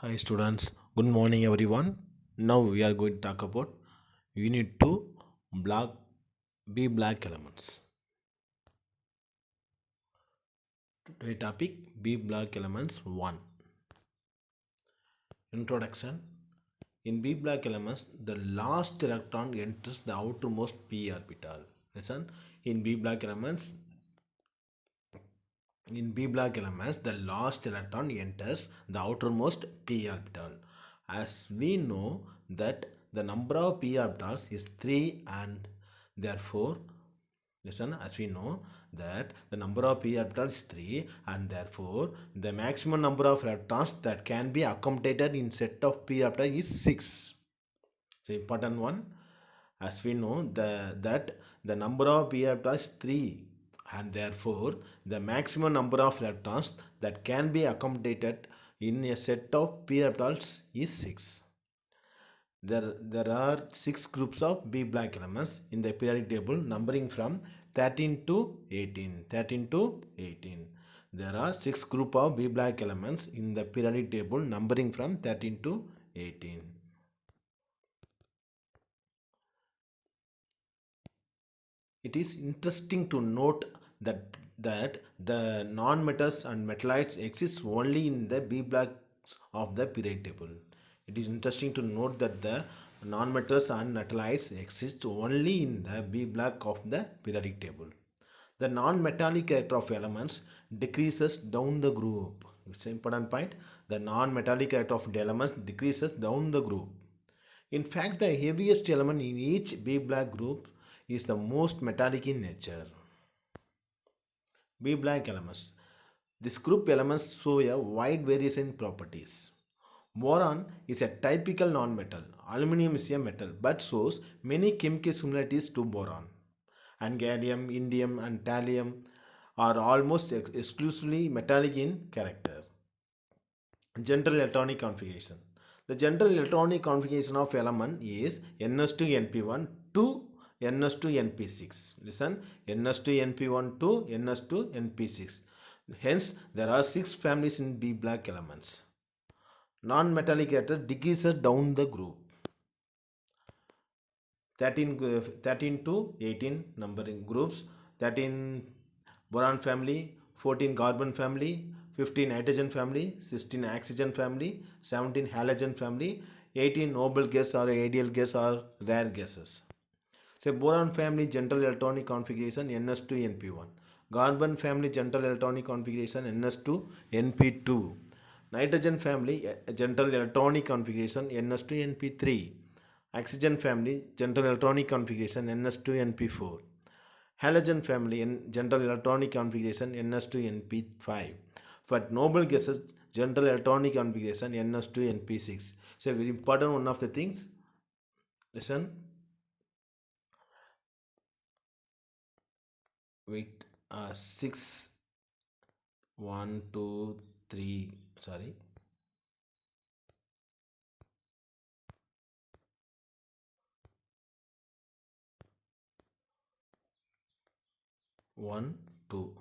Hi students, good morning everyone. Now we are going to talk about Unit 2 black B black elements. Today topic B black elements 1. Introduction. In B black elements, the last electron enters the outermost p orbital. Listen, in B black elements, the last electron enters the outermost p orbital. As we know that the number of p orbitals is 3 and therefore listen, as we know that the number of p orbitals is 3 and therefore the maximum number of electrons that can be accommodated in set of p orbitals is 6. So important one, as we know that the number of p orbitals is 3 and therefore the maximum number of electrons that can be accommodated in a set of p orbitals is 6. There are 6 groups of B black elements in the periodic table numbering from 13 to 18. 13 to 18. There are 6 group of B black elements in the periodic table numbering from 13 to 18. It is interesting to note that the non-metals and metallites exist only in the B blocks of the periodic table. It is interesting to note that the non-metals and metallites exist only in the B block of the periodic table. The non-metallic character of elements decreases down the group. It's an important point. The non-metallic character of the elements decreases down the group. In fact, the heaviest element in each B black group is the most metallic in nature. B black elements. This group elements show a wide variation in properties. Boron is a typical non-metal. Aluminium is a metal but shows many chemical similarities to boron. And gallium, indium and thallium are almost exclusively metallic in character. General electronic configuration. The general electronic configuration of element is Ns2Np1 to Ns2Np6. Listen, Ns2Np1 to Ns2Np6. Hence, there are 6 families in B black elements. Non-metallic matter decreases down the group. 13 to 18 numbering groups. 13 boron family, 14 carbon family, 15 nitrogen family, 16 oxygen family, 17 halogen family, 18 noble gas or ideal gas or rare gases. So boron family general electronic configuration Ns2Np1. Carbon family general electronic configuration Ns2Np2. Nitrogen family general electronic configuration Ns2Np3. Oxygen family general electronic configuration Ns2Np4. Halogen family in general electronic configuration Ns2Np5. For noble gases general electronic configuration Ns2Np6. So very important one of the things. Listen. Wait. 6 1 2 3. Sorry. 1 2.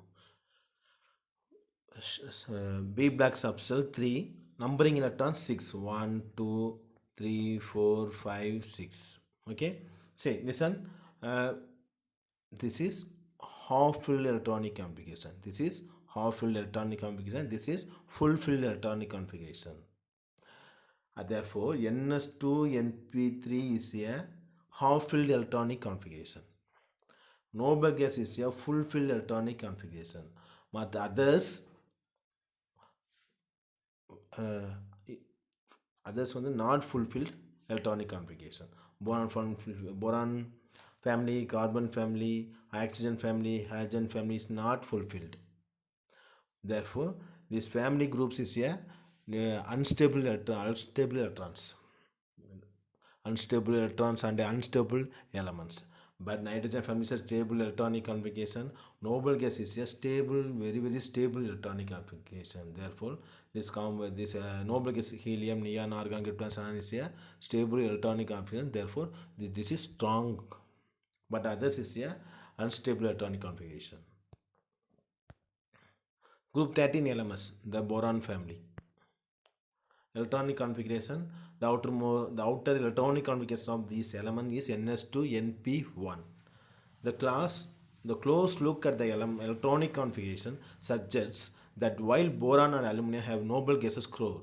B black subcell 3 numbering electrons 6 1 2 3 4 5 6. Okay, say listen, this is half filled electronic configuration, this is half filled electronic configuration, this is full filled electronic configuration. Therefore Ns2Np3 is a half filled electronic configuration. Noble gas is a full filled electronic configuration. But the uh, others on the not fulfilled electronic configuration. Boron family, carbon family, oxygen family, halogen family is not fulfilled. Therefore, this family groups is a unstable electrons and unstable elements. But nitrogen family is a stable electronic configuration. Noble gas is a stable, very stable electronic configuration. Therefore, this noble gas helium, neon, argon, krypton is a stable electronic configuration. Therefore, this is strong. But others is a unstable electronic configuration. Group 13 elements, the boron family. electronic configuration. The outer electronic configuration of this element is ns2np1. The class the close look at the electronic configuration suggests that while boron and aluminum have noble gases core,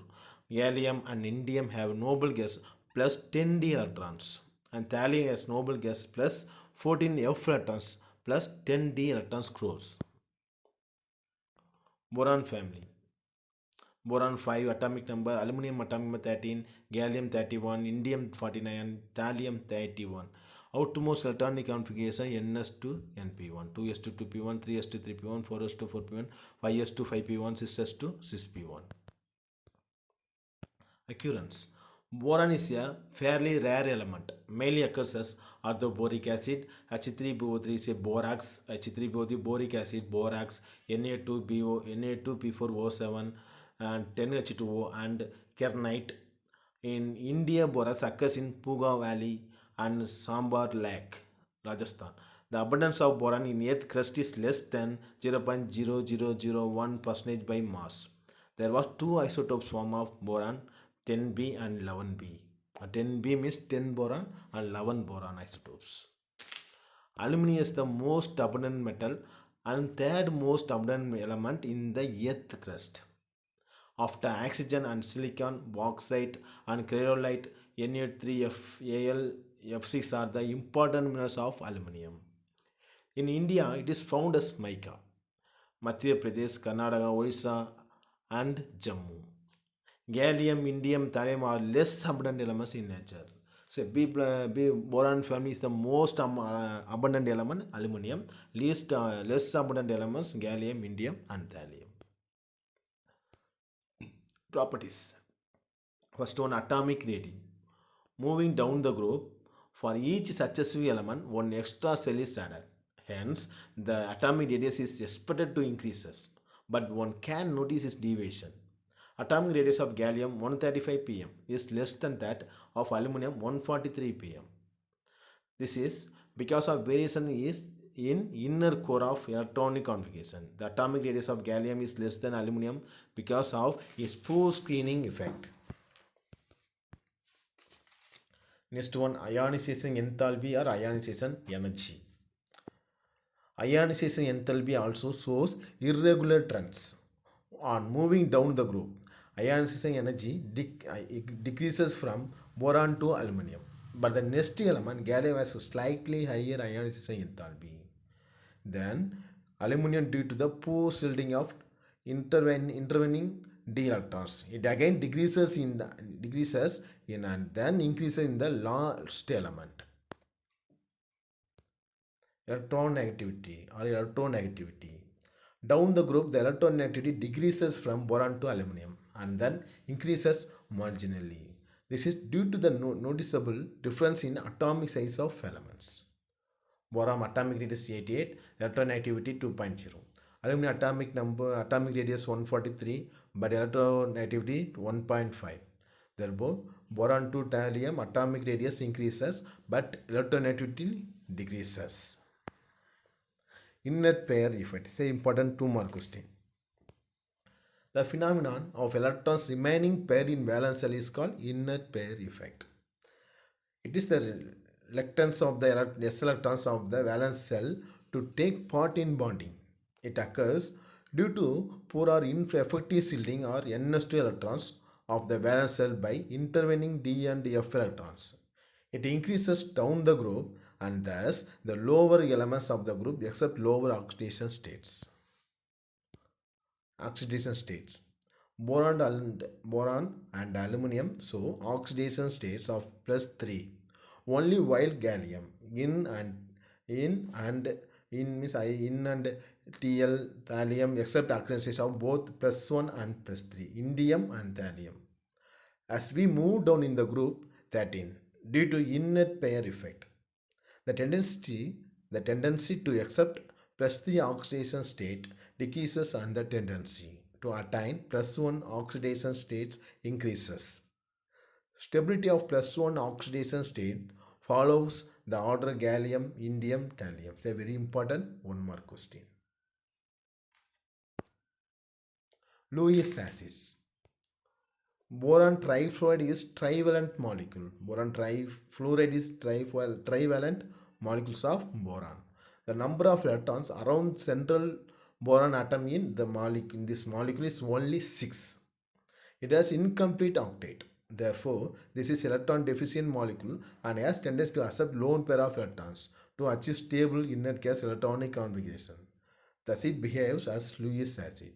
gallium and indium have noble gas plus 10d electrons, and thallium has noble gas plus 14f electrons plus 10d electrons cores. Boron family. Boron 5 atomic number, aluminum atomic number 13, gallium 31, indium 49, thallium 31. Outermost electronic configuration ns2 np1, 2s2 2p1, 3s2 3p1, 4s2 4p1, 5s2 5p1, 6s2 6p1. Occurrence. Boron is a fairly rare element. Mainly occurs as orthoboric acid. H3BO3 is a borax. H3BO3 boric acid, borax, Na2BO, Na2P4O7, and 10H2O, and kernite. In India, borax occurs in Puga Valley and Sambar Lake, Rajasthan. The abundance of boron in Earth crust is less than 0.0001% by mass. There was two isotopes form of boron, 10B and 11B. 10B means 10 boron and 11 boron isotopes. Aluminum is the most abundant metal and third most abundant element in the Earth crust. After oxygen and silicon, bauxite and cryolite, Na3F, Al, F6 are the important minerals of aluminum. In India, it is found as mica. Madhya Pradesh, Karnataka, Orissa, and Jammu. Gallium, indium, thallium are less abundant elements in nature. So, boron family is the most abundant element, aluminum. Less abundant elements, gallium, indium, and thallium. Properties. First one, atomic rating. Moving down the group, for each successive element, one extra cell is added. Hence, the atomic radius is expected to increases, but one can notice its deviation. Atomic radius of gallium 135 pm is less than that of aluminum 143 pm. This is because of variation is in inner core of electronic configuration. The atomic radius of gallium is less than aluminum because of its poor screening effect. Next one, ionization enthalpy or ionization energy. Ionization enthalpy also shows irregular trends. On moving down the group, ionization energy decreases from boron to aluminum. But the next element, gallium, has a slightly higher ionization enthalpy than aluminum due to the poor shielding of intervening d electrons. It again decreases in and then increases in the last element. Electronegativity. Down the group, the electronegativity decreases from boron to aluminum and then increases marginally. This is due to the noticeable difference in atomic size of elements. Boron atomic radius 88, electronegativity 2.0. Aluminum atomic radius 143, but electronegativity 1.5. Therefore, boron to thallium atomic radius increases, but electronegativity decreases. Inner pair effect is an important 2-mark question. The phenomenon of electrons remaining paired in valence shell is called inner pair effect. It is the reluctance of the s electrons of the valence shell to take part in bonding. It occurs due to poor or ineffective shielding or ns2 electrons of the valence shell by intervening d and f electrons. It increases down the group and thus the lower elements of the group except lower oxidation states. Boron and aluminum show oxidation states of +3 only, while gallium in and Tl, thallium except oxidation states of both +1 and +3, indium and thallium. As we move down in the group 13, due to inner pair effect, the tendency to accept +3 oxidation state decreases and the tendency to attain +1 oxidation states increases. Stability of +1 oxidation state follows the order gallium, indium, thallium. It's a very important 1-mark question. Lewis acids. Boron trifluoride is trivalent molecule. Boron trifluoride is trivalent molecules of boron. The number of electrons around central boron atom in the molecule in this molecule is only 6. It has incomplete octet. Therefore, this is electron deficient molecule and has tendency to accept lone pair of electrons to achieve stable inert gas electronic configuration. Thus, it behaves as Lewis acid.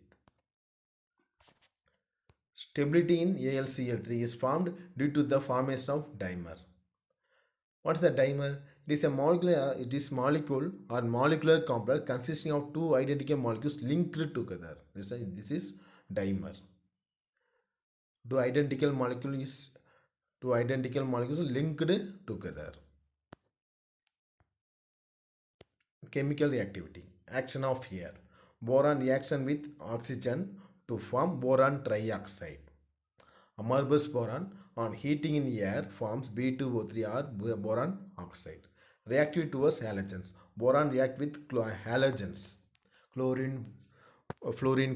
Stability in AlCl3 is formed due to the formation of dimer. What is the dimer? It is molecule or molecular complex consisting of two identical molecules linked together. This is dimer. Two identical molecules linked together. Chemical reactivity. Action of air. Boron reaction with oxygen to form boron trioxide. Amorphous boron on heating in air forms B2O3 or boron oxide. Reactive towards halogens. Boron react with halogens. Fluorine,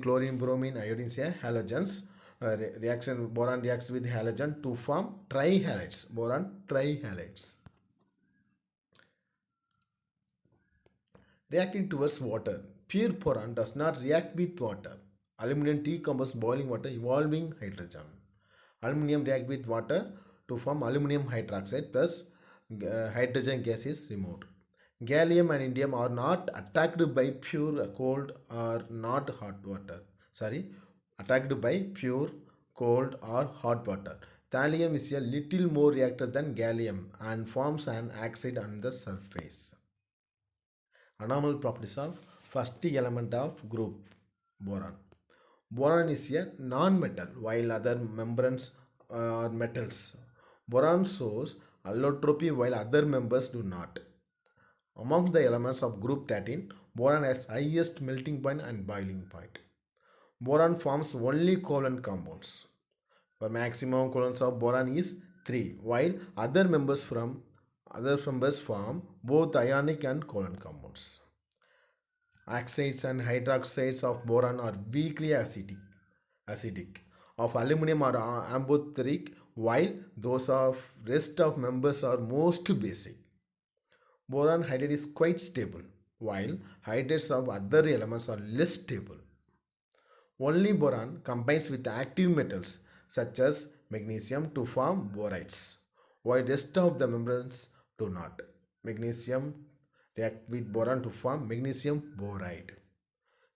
chlorine, bromine, iodine say halogens. Boron reacts with halogen to form trihalides. Boron trihalides. Reacting towards water. Pure boron does not react with water. Aluminum decomposes boiling water evolving hydrogen. Aluminum react with water to form aluminum hydroxide plus hydrogen gas is removed. Gallium and indium are not attacked by pure cold or not hot water. Attacked by pure cold or hot water. Thallium is a little more reactive than gallium and forms an oxide on the surface. Anomal properties of first element of group boron. Boron is a non-metal while other membranes are metals. Boron shows allotropy while other members do not. Among the elements of group 13, boron has highest melting point and boiling point. Boron forms only covalent compounds. The maximum covalence of boron is 3, while other members form both ionic and covalent compounds. Oxides and hydroxides of boron are weakly acidic. Of aluminum are amphoteric, while those of rest of members are most basic. Boron hydrate is quite stable, while hydrates of other elements are less stable. Only boron combines with active metals such as magnesium to form borides, while rest of the membranes do not. Magnesium react with boron to form magnesium boride.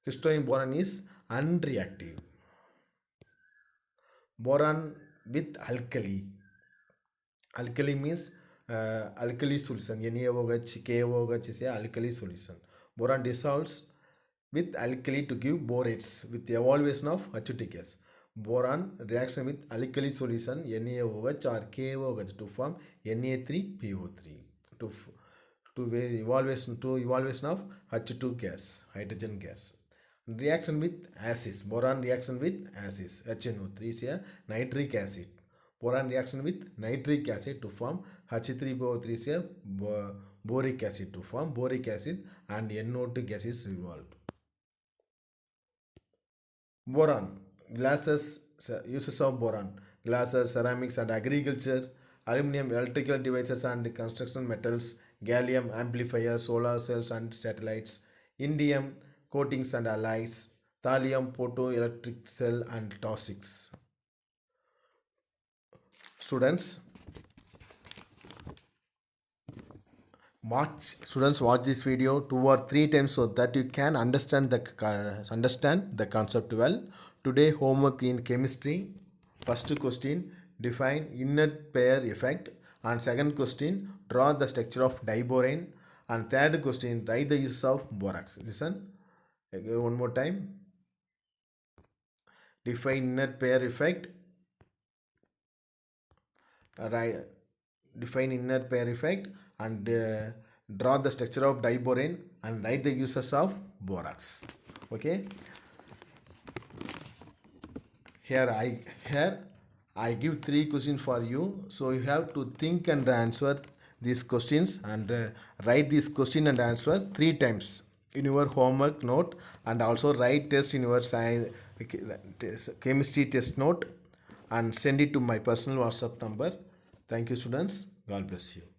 Crystalline boron is unreactive. Boron with alkali. Alkali means alkali solution. NaOH, KOH is a alkali solution. Boron dissolves with alkali to give borates with the evaluation of acetic gas. Boron reaction with alkali solution NaOH or KOH to form Na3PO3 to evaluation of H2 gas, hydrogen gas. Reaction with acids. Boron reaction with acids. HNO3 is a nitric acid. Boron reaction with nitric acid to form H3PO3 is a boric acid to form boric acid and NO2 gas is evolved. Boron. Uses of boron. Glasses, ceramics and agriculture. Aluminum, electrical devices and construction metals. Gallium, amplifiers, solar cells and satellites. Indium, coatings and alloys. Thallium, photoelectric cell and toxics. Students, watch this video 2 or 3 times so that you can understand the concept well. Today homework in chemistry. First question, define inert pair effect, and second question, draw the structure of diborane, and third question, write the use of borax. Listen again one more time. Define inert pair effect. Define inert pair effect and draw the structure of diborane and write the uses of borax. Okay. Here I give 3 questions for you, so you have to think and answer these questions and write this question and answer 3 times in your homework note, and also write test in your science chemistry test note, and send it to my personal WhatsApp number. Thank you, students. God bless you.